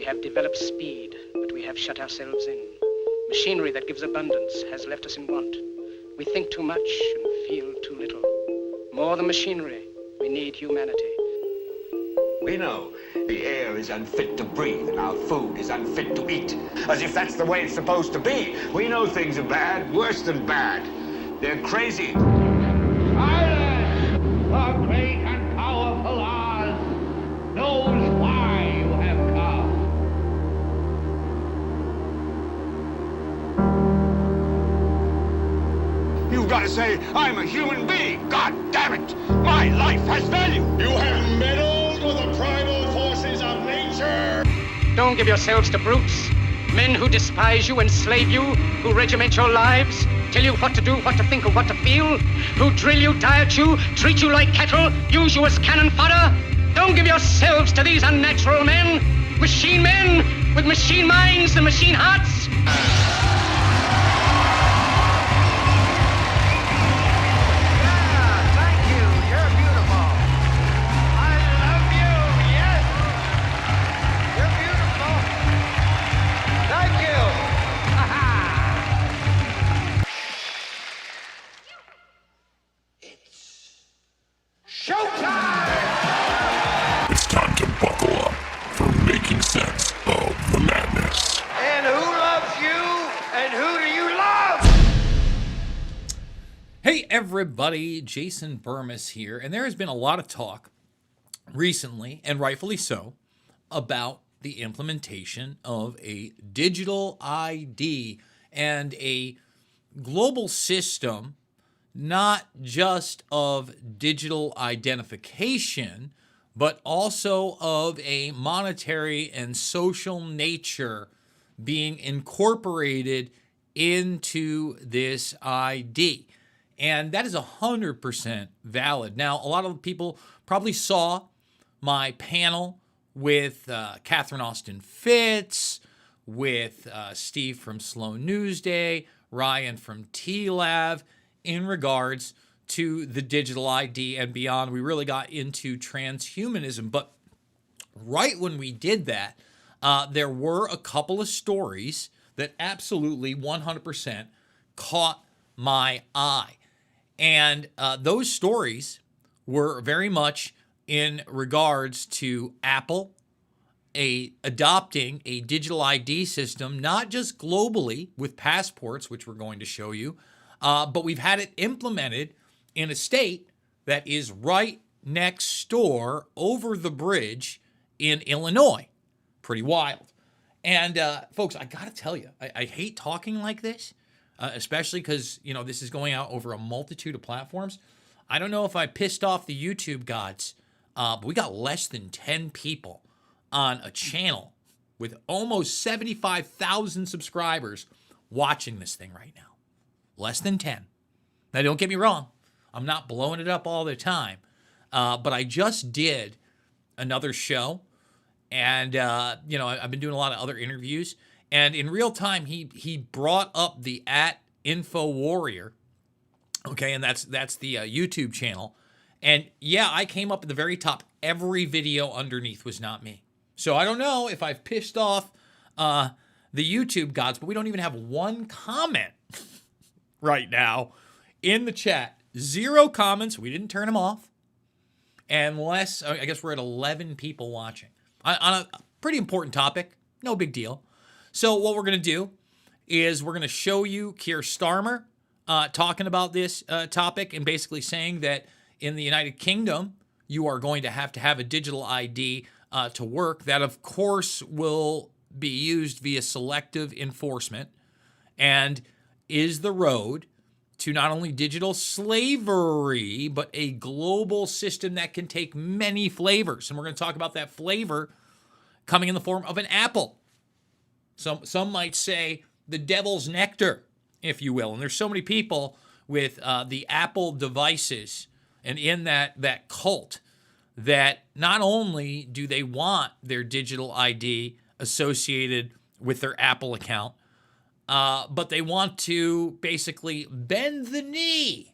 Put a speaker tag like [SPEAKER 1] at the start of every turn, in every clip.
[SPEAKER 1] We have developed speed, but we have shut ourselves in. Machinery that gives abundance has left us in want. We think too much and feel too little. More than machinery, we need humanity.
[SPEAKER 2] We know the air is unfit to breathe and our food is unfit to eat. As if that's the way it's supposed to be. We know things are bad, worse than bad. They're crazy.
[SPEAKER 3] Silence! The great and powerful Oz knows why you have come.
[SPEAKER 2] You've got to say, I'm a human being. God damn it. My life has value.
[SPEAKER 4] You have meddled with the primal forces of nature.
[SPEAKER 1] Don't give yourselves to brutes. Men who despise you, enslave you, who regiment your lives, tell you what to do, what to think, or what to feel, who drill you, diet you, treat you like cattle, use you as cannon fodder. Don't give yourselves to these unnatural men with machine minds and machine hearts.
[SPEAKER 5] It's time to buckle up for making sense of the madness.
[SPEAKER 3] And who loves you? And who do you love?
[SPEAKER 6] Hey everybody, Jason Bermas here, and there has been a lot of talk recently, and rightfully so, about the implementation of a digital ID and a global system, not just of digital identification, but also of a monetary and social nature being incorporated into this ID. And that is 100% valid. Now, a lot of people probably saw my panel with Catherine Austin Fitz, with Steve from Slow News Day, Ryan from TLAV, in regards to the digital ID and beyond. We really got into transhumanism. But right when we did that, there were a couple of stories that absolutely 100% caught my eye. And those stories were very much in regards to Apple adopting a digital ID system, not just globally with passports, which we're going to show you, but we've had it implemented in a state that is right next door over the bridge in Illinois. Pretty wild. And folks, I got to tell you, I hate talking like this, especially because, this is going out over a multitude of platforms. I don't know if I pissed off the YouTube gods, but we got less than 10 people on a channel with almost 75,000 subscribers watching this thing right now. Less than 10. Now, don't get me wrong. I'm not blowing it up all the time. But I just did another show. And, I've been doing a lot of other interviews. And in real time, he brought up the @InfoWarrior. Okay, and that's the YouTube channel. And, yeah, I came up at the very top. Every video underneath was not me. So I don't know if I've pissed off the YouTube gods, but we don't even have one comment right now in the chat. 0 comments. We didn't turn them off. Unless, I guess we're at 11 people watching. On a pretty important topic. No big deal. So what we're going to do is we're going to show you Keir Starmer talking about this topic and basically saying that in the United Kingdom, you are going to have a digital ID to work. That, of course, will be used via selective enforcement and is the road to not only digital slavery, but a global system that can take many flavors. And we're going to talk about that flavor coming in the form of an apple. Some might say the devil's nectar, if you will. And there's so many people with the Apple devices and in that cult that not only do they want their digital ID associated with their Apple account, but they want to basically bend the knee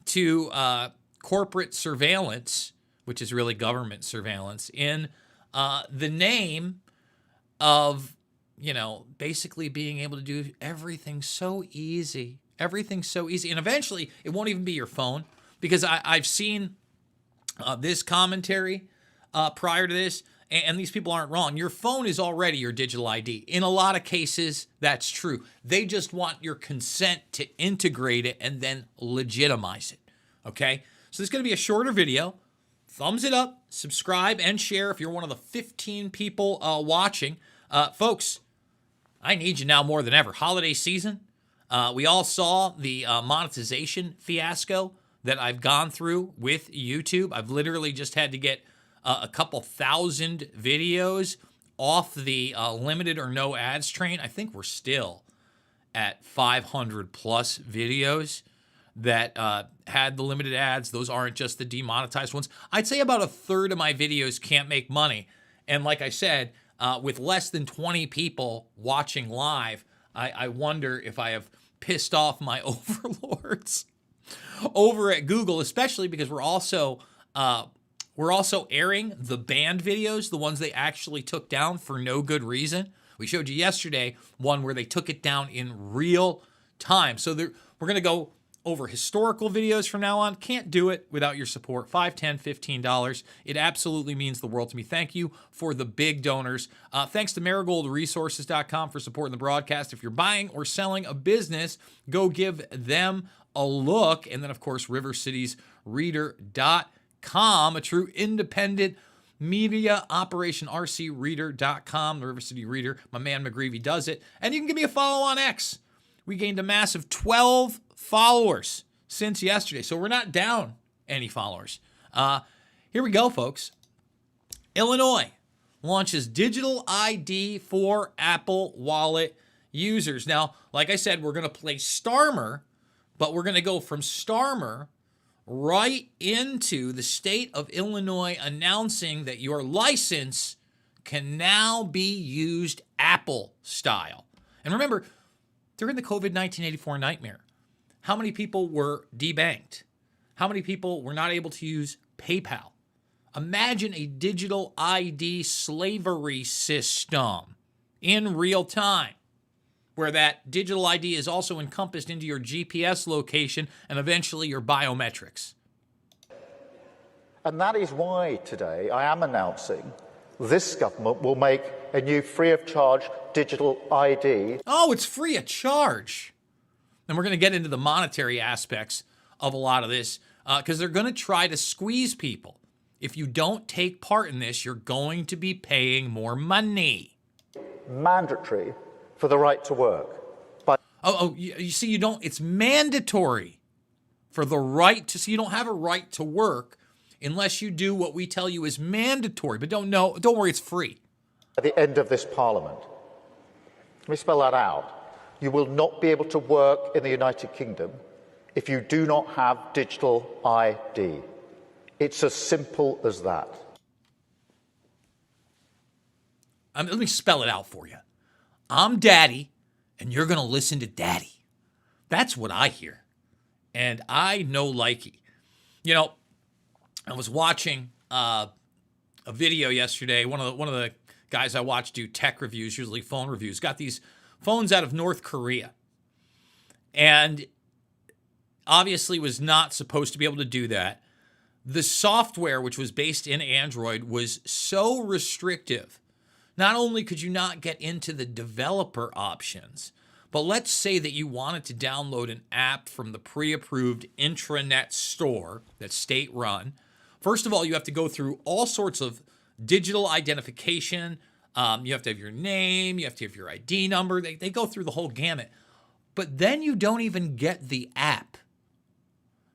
[SPEAKER 6] to corporate surveillance which is really government surveillance, in the name of, basically being able to do everything so easy. Everything so easy. And eventually, it won't even be your phone, because I've seen this commentary prior to this, and these people aren't wrong. Your phone is already your digital ID. In a lot of cases, that's true. They just want your consent to integrate it and then legitimize it, okay? So this is going to be a shorter video. Thumbs it up, subscribe, and share if you're one of the 15 people watching. Folks, I need you now more than ever. Holiday season. We all saw the monetization fiasco that I've gone through with YouTube. I've literally just had to get a couple thousand videos off the limited or no ads train. I think we're still at 500 plus videos that had the limited ads. Those aren't just the demonetized ones. I'd say about a third of my videos can't make money. And like I said, with less than 20 people watching live, I wonder if I have pissed off my overlords over at Google, especially because we're also airing the banned videos, the ones they actually took down for no good reason. We showed you yesterday one where they took it down in real time. So we're going to go over historical videos from now on. Can't do it without your support. $5, $10, $15. It absolutely means the world to me. Thank you for the big donors. Thanks to marigoldresources.com for supporting the broadcast. If you're buying or selling a business, go give them a look. And then, of course, rivercitiesreader.com, a true independent media operation, rcreader.com, the River City Reader. My man McGreevy does it. And you can give me a follow on X. We gained a massive 12 followers since yesterday, so we're not down any followers. Here we go, folks. Illinois launches digital ID for Apple Wallet users. Now, like I said, we're going to play Starmer, but we're going to go from Starmer right into the state of Illinois announcing that your license can now be used Apple style. And remember, during the COVID-19 84 nightmare, how many people were debanked? How many people were not able to use PayPal? Imagine a digital ID slavery system in real time, where that digital ID is also encompassed into your GPS location and eventually your biometrics.
[SPEAKER 7] And that is why today I am announcing this government will make a new free-of-charge digital ID.
[SPEAKER 6] Oh, it's free of charge. And we're going to get into the monetary aspects of a lot of this because they're going to try to squeeze people. If you don't take part in this, you're going to be paying more money.
[SPEAKER 7] Mandatory for the right to work. But
[SPEAKER 6] you see, you don't. It's mandatory for the right to. So you don't have a right to work unless you do what we tell you is mandatory. But don't worry, it's free.
[SPEAKER 7] At the end of this Parliament, let me spell that out. You will not be able to work in the United Kingdom if you do not have digital ID. It's as simple as that.
[SPEAKER 6] Let me spell it out for you. I'm daddy, and you're going to listen to daddy. That's what I hear. And I know likey. I was watching a video yesterday. One of the guys I watch do tech reviews, usually phone reviews, got these phones out of North Korea. And obviously was not supposed to be able to do that. The software, which was based in Android, was so restrictive. Not only could you not get into the developer options, but let's say that you wanted to download an app from the pre-approved intranet store that's state-run. First of all, you have to go through all sorts of digital identification. You have to have your name. You have to have your ID number. They go through the whole gamut. But then you don't even get the app.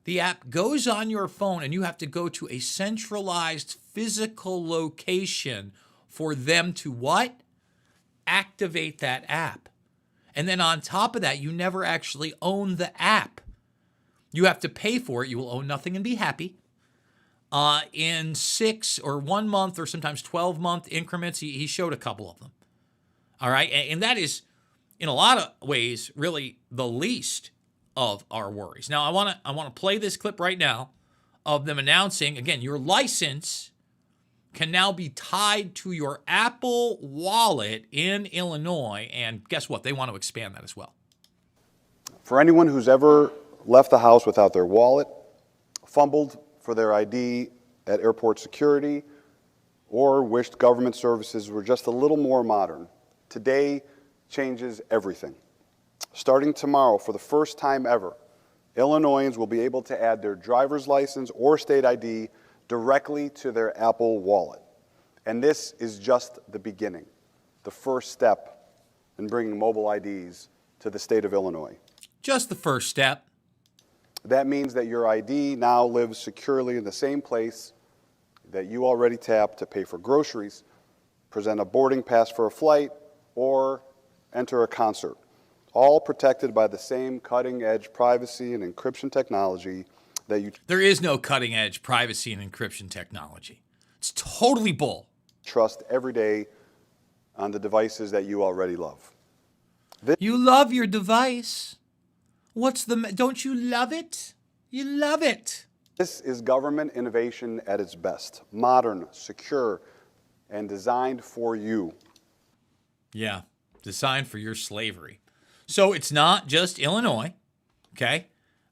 [SPEAKER 6] The app goes on your phone, and you have to go to a centralized physical location for them to what? Activate that app. And then on top of that, you never actually own the app. You have to pay for it. You will own nothing and be happy. In 6 or 1 month or sometimes 12-month increments. He showed a couple of them. All right. And that is, in a lot of ways, really the least of our worries. Now, I want to play this clip right now of them announcing, again, your license can now be tied to your Apple Wallet in Illinois. And guess what? They want to expand that as well.
[SPEAKER 8] For anyone who's ever left the house without their wallet, fumbled for their ID at airport security, or wished government services were just a little more modern, today changes everything. Starting tomorrow, for the first time ever, Illinoisans will be able to add their driver's license or state ID directly to their Apple Wallet. And this is just the beginning, the first step in bringing mobile IDs to the state of Illinois.
[SPEAKER 6] Just the first step.
[SPEAKER 8] That means that your ID now lives securely in the same place that you already tap to pay for groceries, present a boarding pass for a flight, or enter a concert, all protected by the same cutting-edge privacy and encryption technology that you
[SPEAKER 6] There is no cutting-edge privacy and encryption technology. It's totally bull.
[SPEAKER 8] trust every day on the devices that you already love.
[SPEAKER 6] You love your device. Don't you love it? You love it.
[SPEAKER 8] This is government innovation at its best, modern, secure, and designed for you.
[SPEAKER 6] Yeah, designed for your slavery. So it's not just Illinois, okay?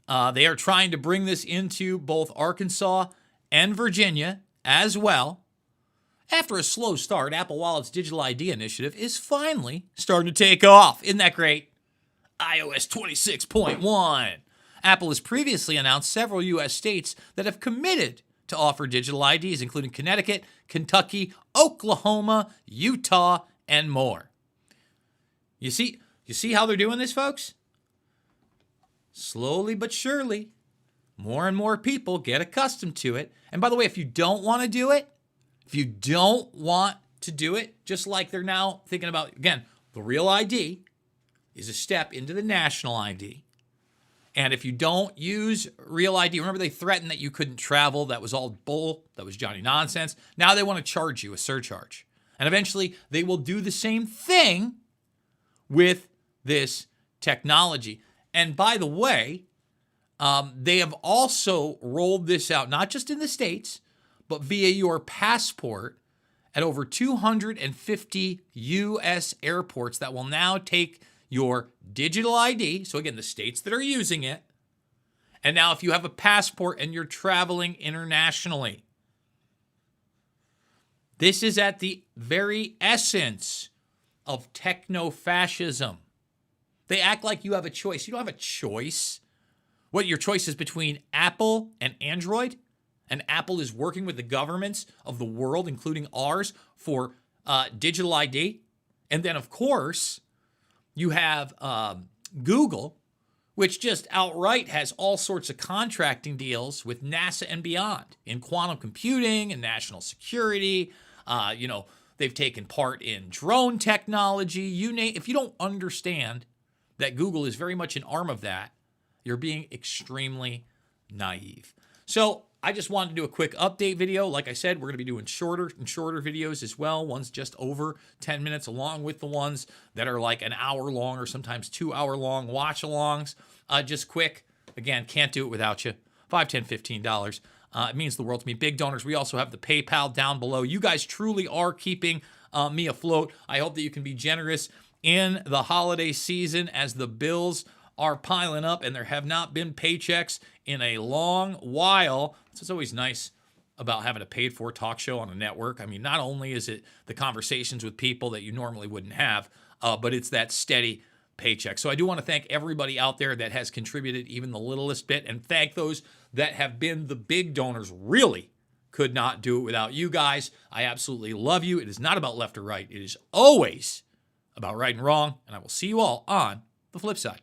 [SPEAKER 6] They are trying to bring this into both Arkansas and Virginia as well. After a slow start, Apple Wallet's Digital ID initiative is finally starting to take off. Isn't that great? iOS 26.1. Apple has previously announced several U.S. states that have committed to offer digital IDs, including Connecticut, Kentucky, Oklahoma, Utah, and more. You see how they're doing this, folks? Slowly but surely, more and more people get accustomed to it. And by the way, if you don't want to do it, just like they're now thinking about, again, the real ID is a step into the national ID. And if you don't use real ID, remember they threatened that you couldn't travel. That was all bull. That was Johnny nonsense. Now they want to charge you a surcharge. And eventually they will do the same thing with this technology. And by the way, they have also rolled this out, not just in the States, but via your passport at over 250 U.S. airports that will now take your digital ID. So again, the states that are using it. And now if you have a passport and you're traveling internationally, this is at the very essence of technofascism. They act like you have a choice. You don't have a choice. What, your choice is between Apple and Android? And Apple is working with the governments of the world, including ours, for digital ID. And then, of course, you have Google, which just outright has all sorts of contracting deals with NASA and beyond in quantum computing and national security. They've taken part in drone technology. If you don't understand that Google is very much an arm of that, you're being extremely naive. So I just wanted to do a quick update video. Like I said, we're going to be doing shorter and shorter videos as well. Ones just over 10 minutes, along with the ones that are like an hour long or sometimes 2 hour long watch-alongs. Just quick. Again, can't do it without you. $5, $10, $15. It means the world to me. Big donors. We also have the PayPal down below. You guys truly are keeping me afloat. I hope that you can be generous in the holiday season as the bills are piling up and there have not been paychecks in a long while. So it's always nice about having a paid-for talk show on a network. I mean, not only is it the conversations with people that you normally wouldn't have, but it's that steady paycheck. So I do want to thank everybody out there that has contributed even the littlest bit, and thank those that have been the big donors. Really could not do it without you guys. I absolutely love you. It is not about left or right. It is always about right and wrong, and I will see you all on the flip side.